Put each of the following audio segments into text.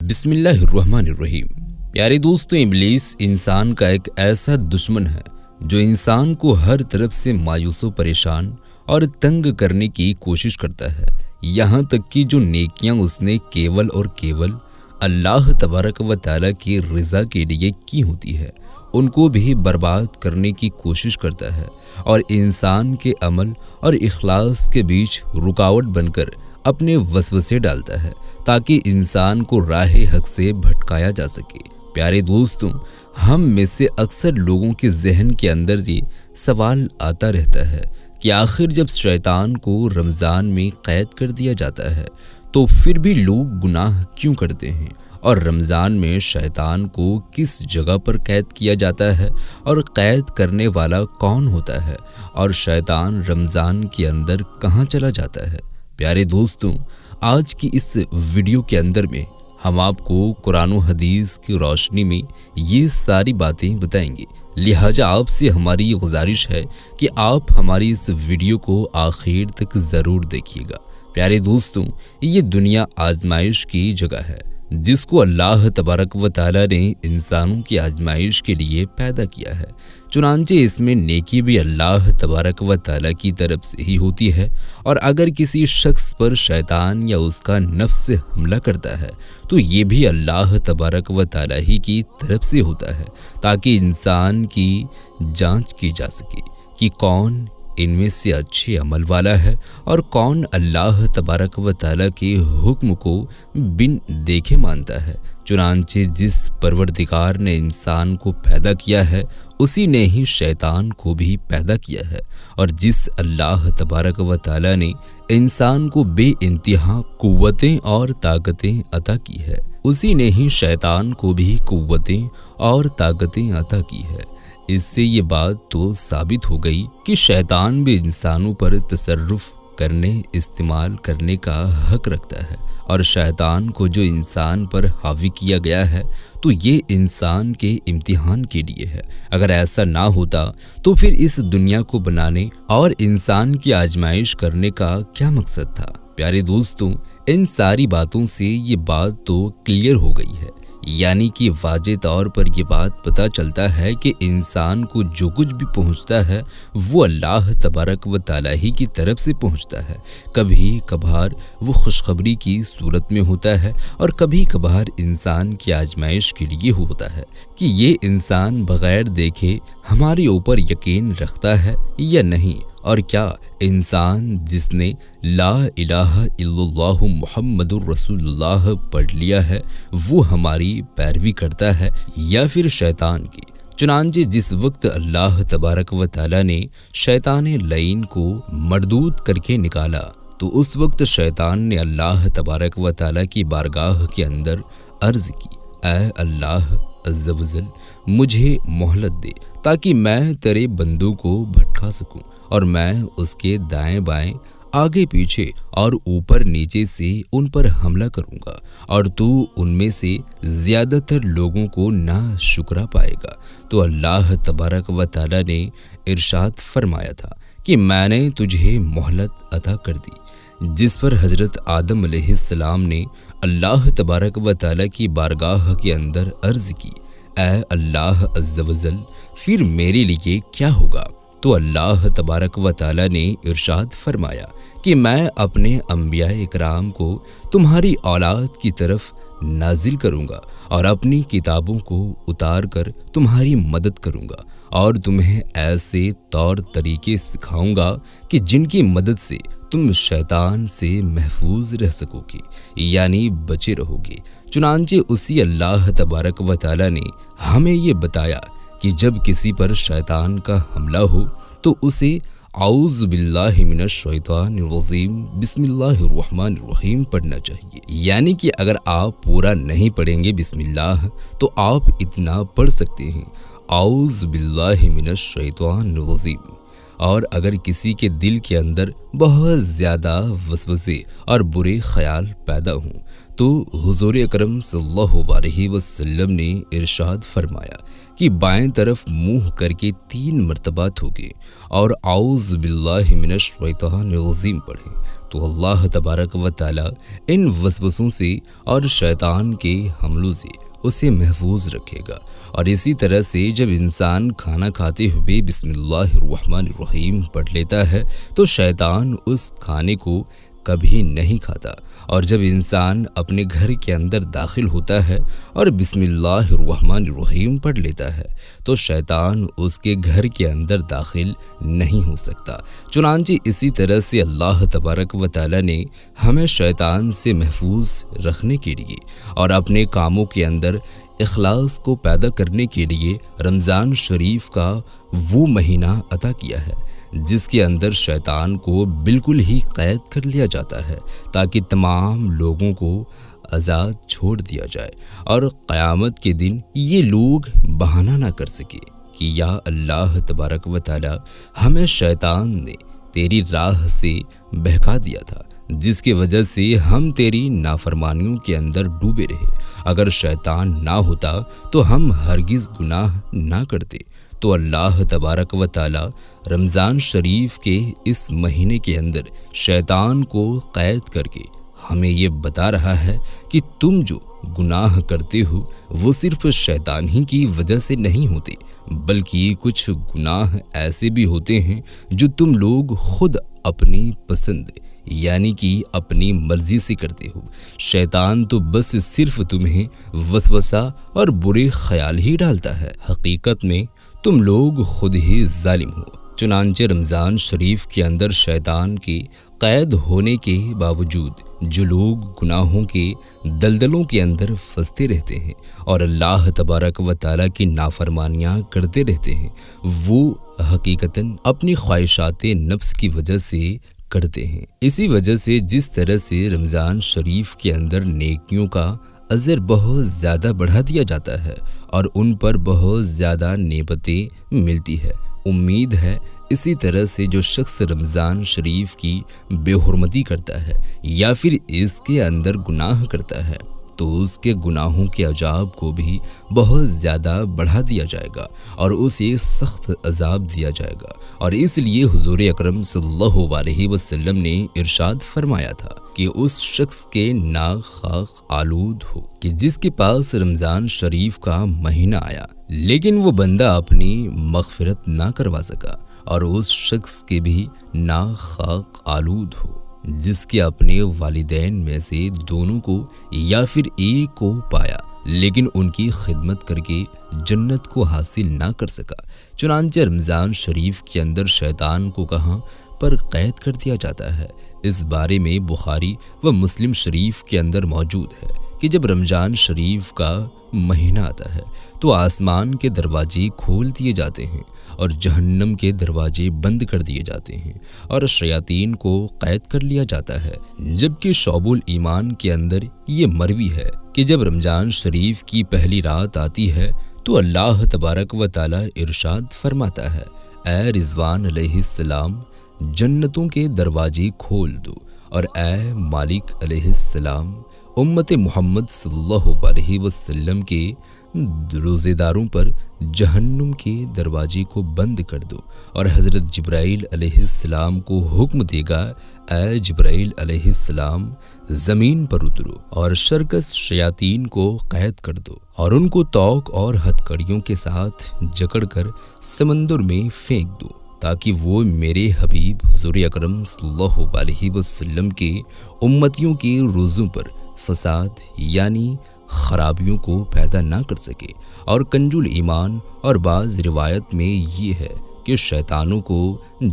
بسم اللہ الرحمن الرحیم۔ پیارے دوستو، ابلیس انسان کا ایک ایسا دشمن ہے جو انسان کو ہر طرف سے مایوس و پریشان اور تنگ کرنے کی کوشش کرتا ہے، یہاں تک کہ جو نیکیاں اس نے کیول اور کیول اللہ تبارک و تعالیٰ کی رضا کے لیے کی ہوتی ہے ان کو بھی برباد کرنے کی کوشش کرتا ہے، اور انسان کے عمل اور اخلاص کے بیچ رکاوٹ بن کر اپنے وسوسے ڈالتا ہے تاکہ انسان کو راہ حق سے بھٹکایا جا سکے۔ پیارے دوستوں، ہم میں سے اکثر لوگوں کے ذہن کے اندر یہ سوال آتا رہتا ہے کہ آخر جب شیطان کو رمضان میں قید کر دیا جاتا ہے تو پھر بھی لوگ گناہ کیوں کرتے ہیں، اور رمضان میں شیطان کو کس جگہ پر قید کیا جاتا ہے اور قید کرنے والا کون ہوتا ہے، اور شیطان رمضان کے اندر کہاں چلا جاتا ہے۔ پیارے دوستوں، آج کی اس ویڈیو کے اندر میں ہم آپ کو قرآن و حدیث کی روشنی میں یہ ساری باتیں بتائیں گے، لہٰذا آپ سے ہماری یہ گزارش ہے کہ آپ ہماری اس ویڈیو کو آخر تک ضرور دیکھیے گا۔ پیارے دوستوں، یہ دنیا آزمائش کی جگہ ہے جس کو اللہ تبارک و تعالیٰ نے انسانوں کی آزمائش کے لیے پیدا کیا ہے، چنانچہ اس میں نیکی بھی اللہ تبارک و تعالیٰ کی طرف سے ہی ہوتی ہے، اور اگر کسی شخص پر شیطان یا اس کا نفس حملہ کرتا ہے تو یہ بھی اللہ تبارک و تعالیٰ ہی کی طرف سے ہوتا ہے، تاکہ انسان کی جانچ کی جا سکے کہ کون ان میں سے اچھے عمل والا ہے اور کون اللہ تبارک و تعالیٰ کے حکم کو بن دیکھے مانتا ہے۔ چنانچہ جس پروردگار نے انسان کو پیدا کیا ہے اسی نے ہی شیطان کو بھی پیدا کیا ہے، اور جس اللہ تبارک و تعالیٰ نے انسان کو بے انتہا قوتیں اور طاقتیں عطا کی ہے اسی نے ہی شیطان کو بھی قوتیں اور طاقتیں عطا کی ہے۔ اس سے یہ بات تو ثابت ہو گئی کہ شیطان بھی انسانوں پر تصرف کرنے استعمال کرنے کا حق رکھتا ہے، اور شیطان کو جو انسان پر حاوی کیا گیا ہے تو یہ انسان کے امتحان کے لیے ہے۔ اگر ایسا نہ ہوتا تو پھر اس دنیا کو بنانے اور انسان کی آزمائش کرنے کا کیا مقصد تھا؟ پیارے دوستوں، ان ساری باتوں سے یہ بات تو کلیئر ہو گئی ہے، یعنی کہ واضح طور پر یہ بات پتہ چلتا ہے کہ انسان کو جو کچھ بھی پہنچتا ہے وہ اللہ تبارک و تعالیٰ ہی کی طرف سے پہنچتا ہے۔ کبھی کبھار وہ خوشخبری کی صورت میں ہوتا ہے اور کبھی کبھار انسان کی آزمائش کے لیے ہوتا ہے کہ یہ انسان بغیر دیکھے ہمارے اوپر یقین رکھتا ہے یا نہیں، اور کیا انسان جس نے لا الہ الا اللہ محمد الرسول اللہ پڑھ لیا ہے وہ ہماری پیروی کرتا ہے یا پھر شیطان کی۔ چنانچہ جس وقت اللہ تبارک و تعالیٰ نے شیطان لعین کو مردود کر کے نکالا تو اس وقت شیطان نے اللہ تبارک و تعالیٰ کی بارگاہ کے اندر عرض کی، اے اللہ عز و جل، مجھے مہلت دے تاکہ میں تیرے بندوں کو بھٹکا سکوں، اور میں اس کے دائیں بائیں آگے پیچھے اور اوپر نیچے سے ان پر حملہ کروں گا، اور تو ان میں سے زیادہ تر لوگوں کو نا شکرا پائے گا۔ تو اللہ تبارک و تعالیٰ نے ارشاد فرمایا تھا کہ میں نے تجھے مہلت عطا کر دی، جس پر حضرت آدم علیہ السلام نے اللہ تبارک و تعالیٰ کی بارگاہ کے اندر عرض کی، اے اللہ عز و جل، پھر میرے لیے کیا ہوگا؟ تو اللہ تبارک و تعالیٰ نے ارشاد فرمایا کہ میں اپنے انبیاء اکرام کو تمہاری اولاد کی طرف نازل کروں گا اور اپنی کتابوں کو اتار کر تمہاری مدد کروں گا، اور تمہیں ایسے طور طریقے سکھاؤں گا کہ جن کی مدد سے تم شیطان سے محفوظ رہ سکو گے، یعنی بچے رہو گے۔ چنانچہ اسی اللہ تبارک و تعالیٰ نے ہمیں یہ بتایا کہ جب کسی پر شیطان کا حملہ ہو تو اسے اعوذ باللہ من الشیطان الرجیم بسم اللہ الرحمن الرحیم پڑھنا چاہیے، یعنی کہ اگر آپ پورا نہیں پڑھیں گے بسم اللہ تو آپ اتنا پڑھ سکتے ہیں، اعوذ باللہ من الشیطان الرجیم۔ اور اگر کسی کے دل کے اندر بہت زیادہ وسوسے اور برے خیال پیدا ہوں تو حضور اکرم صلی اللہ علیہ وسلم نے ارشاد فرمایا کہ بائیں طرف منہ کر کے 3 مرتبہ تھوکیں اور اعوذ باللہ من الشیطان الرجیم پڑھیں، تو اللہ تبارک و تعالی ان وسوسوں سے اور شیطان کے حملوں سے اسے محفوظ رکھے گا۔ اور اسی طرح سے جب انسان کھانا کھاتے ہوئے بسم اللہ الرحمن الرحیم پڑھ لیتا ہے تو شیطان اس کھانے کو کبھی نہیں کھاتا، اور جب انسان اپنے گھر کے اندر داخل ہوتا ہے اور بسم اللہ الرحمن الرحیم پڑھ لیتا ہے تو شیطان اس کے گھر کے اندر داخل نہیں ہو سکتا۔ چنانچہ اسی طرح سے اللہ تبارک و تعالی نے ہمیں شیطان سے محفوظ رکھنے کے لیے اور اپنے کاموں کے اندر اخلاص کو پیدا کرنے کے لیے رمضان شریف کا وہ مہینہ عطا کیا ہے جس کے اندر شیطان کو بالکل ہی قید کر لیا جاتا ہے، تاکہ تمام لوگوں کو آزاد چھوڑ دیا جائے اور قیامت کے دن یہ لوگ بہانہ نہ کر سکے کہ یا اللہ تبارک و تعالی ہمیں شیطان نے تیری راہ سے بہکا دیا تھا، جس کی وجہ سے ہم تیری نافرمانیوں کے اندر ڈوبے رہے۔ اگر شیطان نہ ہوتا تو ہم ہرگز گناہ نہ کرتے۔ تو اللہ تبارک و تعالی رمضان شریف کے اس مہینے کے اندر شیطان کو قید کر کے ہمیں یہ بتا رہا ہے کہ تم جو گناہ کرتے ہو وہ صرف شیطان ہی کی وجہ سے نہیں ہوتے، بلکہ کچھ گناہ ایسے بھی ہوتے ہیں جو تم لوگ خود اپنی پسند یعنی کہ اپنی مرضی سے کرتے ہو۔ شیطان تو بس صرف تمہیں وسوسہ اور برے خیال ہی ڈالتا ہے، حقیقت میں تم لوگ خود ہی ظالم ہو۔ چنانچہ رمضان شریف کے اندر شیطان کے قید ہونے کے باوجود جو لوگ گناہوں کے دلدلوں کے اندر پھنستے رہتے ہیں اور اللہ تبارک و تعالیٰ کی نافرمانیاں کرتے رہتے ہیں، وہ حقیقتاً اپنی خواہشات نفس کی وجہ سے کرتے ہیں۔ اسی وجہ سے جس طرح سے رمضان شریف کے اندر نیکیوں کا اجر بہت زیادہ بڑھا دیا جاتا ہے اور ان پر بہت زیادہ نعمتیں ملتی ہے، امید ہے اسی طرح سے جو شخص رمضان شریف کی بے حرمتی کرتا ہے یا پھر اس کے اندر گناہ کرتا ہے تو اس کے گناہوں کے عذاب کو بھی بہت زیادہ بڑھا دیا جائے گا اور اسے سخت عذاب دیا جائے گا۔ اور اس لیے حضور اکرم صلی اللہ علیہ وسلم نے ارشاد فرمایا تھا کہ اس شخص کے ناک خاک آلود ہو کہ جس کے پاس رمضان شریف کا مہینہ آیا لیکن وہ بندہ اپنی مغفرت نہ کروا سکا، اور اس شخص کے بھی ناک خاک آلود ہو جس کے اپنے والدین میں سے دونوں کو یا پھر ایک کو پایا لیکن ان کی خدمت کر کے جنت کو حاصل نہ کر سکا۔ چنانچہ رمضان شریف کے اندر شیطان کو کہاں پر قید کر دیا جاتا ہے، اس بارے میں بخاری و مسلم شریف کے اندر موجود ہے کہ جب رمضان شریف کا مہینہ آتا ہے تو آسمان کے دروازے کھول دیے جاتے ہیں اور جہنم کے دروازے بند کر دیے جاتے ہیں اور شیاطین کو قید کر لیا جاتا ہے۔ جبکہ شعب الایمان کے اندر یہ مروی ہے کہ جب رمضان شریف کی پہلی رات آتی ہے تو اللہ تبارک و تعالی ارشاد فرماتا ہے، اے رضوان علیہ السلام جنتوں کے دروازے کھول دو، اور اے مالک علیہ السلام امت محمد صلی اللہ علیہ وسلم کے روزے داروں پر جہنم کے دروازے کو بند کر دو، اور حضرت جبرائیل علیہ السلام کو حکم دے گا، اے جبرائیل علیہ السلام زمین پر اترو اور شرکس شیاطین کو قید کر دو اور ان کو توق اور ہتھکڑیوں کے ساتھ جکڑ کر سمندر میں پھینک دو، تاکہ وہ میرے حبیب حضور اکرم صلی اللہ علیہ وسلم کے امتیوں کے روزوں پر فساد یعنی خرابیوں کو پیدا نہ کر سکے۔ اور کنز الایمان اور بعض روایت میں یہ ہے کہ شیطانوں کو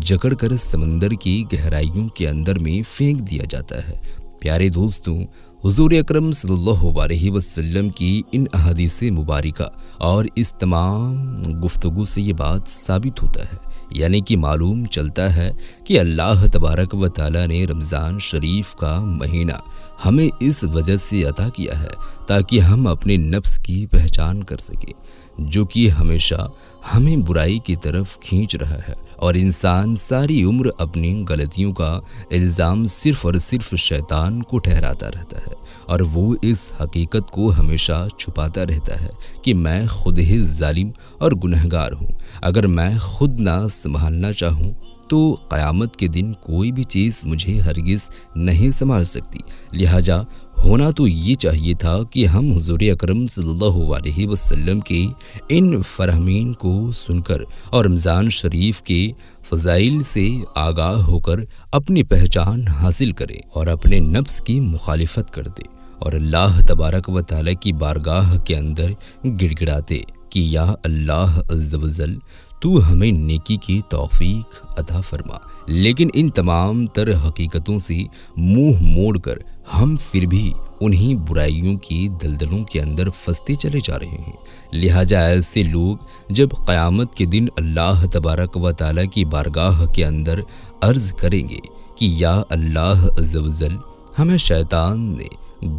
جکڑ کر سمندر کی گہرائیوں کے اندر میں پھینک دیا جاتا ہے۔ پیارے دوستوں، حضور اکرم صلی اللہ علیہ وسلم کی ان احادیث مبارکہ اور اس تمام گفتگو سے یہ بات ثابت ہوتا ہے، یعنی کہ معلوم چلتا ہے کہ اللہ تبارک و تعالی نے رمضان شریف کا مہینہ ہمیں اس وجہ سے عطا کیا ہے تاکہ ہم اپنے نفس کی پہچان کر سکیں، جو کہ ہمیشہ ہمیں برائی کی طرف کھینچ رہا ہے، اور انسان ساری عمر اپنی غلطیوں کا الزام صرف اور صرف شیطان کو ٹھہراتا رہتا ہے، اور وہ اس حقیقت کو ہمیشہ چھپاتا رہتا ہے کہ میں خود ہی ظالم اور گنہگار ہوں۔ اگر میں خود نہ سنبھالنا چاہوں تو قیامت کے دن کوئی بھی چیز مجھے ہرگز نہیں سنبھال سکتی۔ لہٰذا ہونا تو یہ چاہیے تھا کہ ہم حضور اکرم صلی اللہ علیہ وسلم کے ان فرامین کو سن کر اور رمضان شریف کے فضائل سے آگاہ ہو کر اپنی پہچان حاصل کریں اور اپنے نفس کی مخالفت کر دیں اور اللہ تبارک و تعالیٰ کی بارگاہ کے اندر گڑ گڑاتے کہ یا اللہ عز و جل تو ہمیں نیکی کی توفیق عطا فرما۔ لیکن ان تمام تر حقیقتوں سے منہ موڑ کر ہم پھر بھی انہی برائیوں کی دلدلوں کے اندر پھنستے چلے جا رہے ہیں۔ لہٰذا ایسے لوگ جب قیامت کے دن اللہ تبارک و تعالیٰ کی بارگاہ کے اندر عرض کریں گے کہ یا اللہ عز و جل ہمیں شیطان نے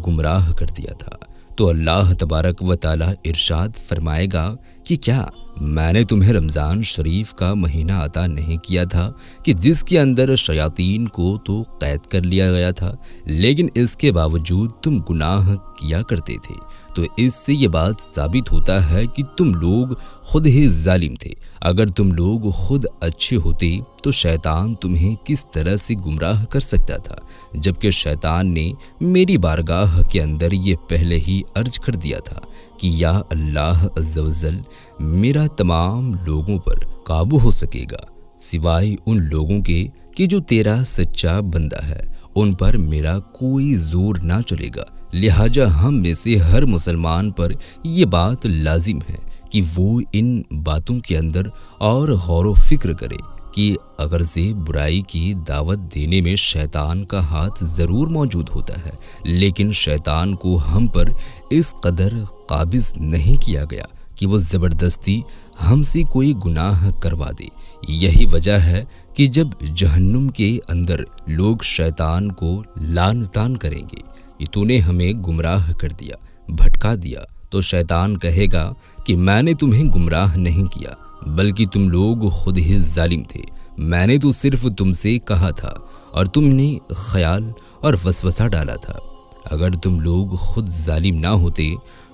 گمراہ کر دیا تھا، تو اللہ تبارک و تعالیٰ ارشاد فرمائے گا کہ کیا میں نے تمہیں رمضان شریف کا مہینہ عطا نہیں کیا تھا کہ جس کے اندر شیاطین کو تو قید کر لیا گیا تھا، لیکن اس کے باوجود تم گناہ کیا کرتے تھے۔ تو اس سے یہ بات ثابت ہوتا ہے کہ تم لوگ خود ہی ظالم تھے۔ اگر تم لوگ خود اچھے ہوتے تو شیطان تمہیں کس طرح سے گمراہ کر سکتا تھا، جبکہ شیطان نے میری بارگاہ کے اندر یہ پہلے ہی عرض کر دیا تھا کہ یا اللہ عز و جل میرا تمام لوگوں پر قابو ہو سکے گا سوائے ان لوگوں کے کہ جو تیرا سچا بندہ ہے، ان پر میرا کوئی زور نہ چلے گا۔ لہٰذا ہم میں سے ہر مسلمان پر یہ بات لازم ہے کہ وہ ان باتوں کے اندر اور غور و فکر کرے کہ اگر سے برائی کی دعوت دینے میں شیطان کا ہاتھ ضرور موجود ہوتا ہے، لیکن شیطان کو ہم پر اس قدر قابض نہیں کیا گیا کہ وہ زبردستی ہم سے کوئی گناہ کروا دے۔ یہی وجہ ہے کہ جب جہنم کے اندر لوگ شیطان کو لعن طعن کریں گے کہ تو نے ہمیں گمراہ کر دیا، بھٹکا دیا، تو شیطان کہے گا کہ میں نے تمہیں گمراہ نہیں کیا بلکہ تم لوگ خود ہی ظالم تھے۔ میں نے تو صرف تم سے کہا تھا اور تم نے خیال اور وسوسہ ڈالا تھا۔ اگر تم لوگ خود ظالم نہ ہوتے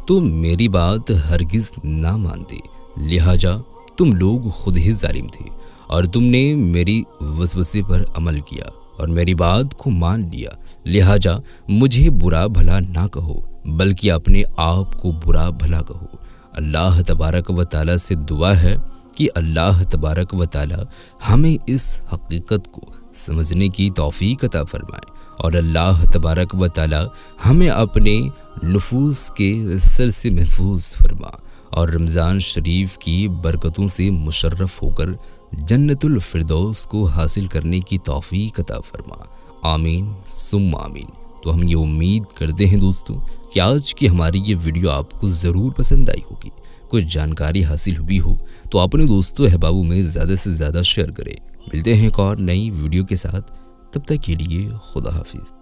تو میری بات ہرگز نہ مانتے۔ لہٰذا تم لوگ خود ہی ظالم تھے اور تم نے میری وسوسے پر عمل کیا اور میری بات کو مان لیا۔ لہٰذا مجھے برا بھلا نہ کہو بلکہ اپنے آپ کو برا بھلا کہو۔ اللہ تبارک و تعالیٰ سے دعا ہے کہ اللہ تبارک و تعالیٰ ہمیں اس حقیقت کو سمجھنے کی توفیق عطا فرمائے اور اللہ تبارک و تعالیٰ ہمیں اپنے نفوس کے سر سے محفوظ فرما اور رمضان شریف کی برکتوں سے مشرف ہو کر جنت الفردوس کو حاصل کرنے کی توفیق عطا فرما۔ آمین ثم آمین۔ تو ہم یہ امید کرتے ہیں دوستوں کہ آج کی ہماری یہ ویڈیو آپ کو ضرور پسند آئی ہوگی، کچھ جانکاری حاصل ہوئی ہو تو اپنے دوستوں احبابوں میں زیادہ سے زیادہ شیئر کریں۔ ملتے ہیں ایک اور نئی ویڈیو کے ساتھ، تب تک کے لیے خدا حافظ۔